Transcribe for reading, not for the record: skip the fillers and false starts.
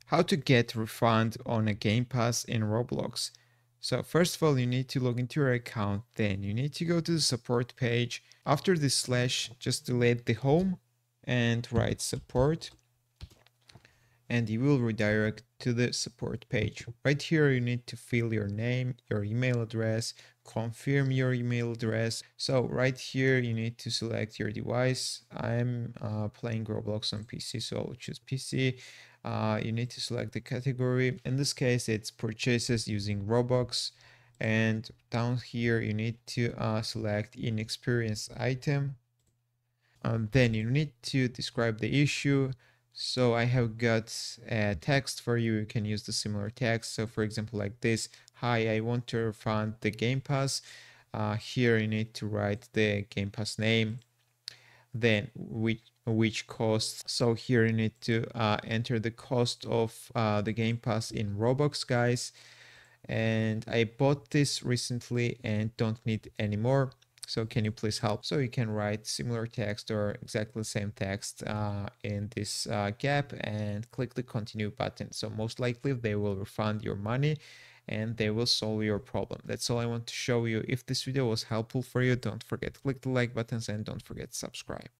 How to get refund on a Game Pass in Roblox. So first of all, you need to log into your account. Then you need to go to the support page. After this slash, just delete the home and write support, and you will redirect to the support page. Right here, you need to fill your name, your email address, confirm your email address. So right here, you need to select your device. I'm playing Roblox on PC, so I'll choose PC. You need to select the category. In this case, it's purchases using Robux. And down here, you need to select inexperienced item. Then you need to describe the issue. So I have got a text for you. You can use the similar text. So for example, like this: hi, I want to refund the Game Pass. Here you need to write the Game Pass name, then which cost. So here you need to enter the cost of the Game Pass in Robux, guys. And I bought this recently and don't need any more. So can you please help? So you can write similar text or exactly the same text in this gap and click the continue button. So most likely they will refund your money and they will solve your problem. That's all I want to show you. If this video was helpful for you, don't forget to click the like buttons and don't forget to subscribe.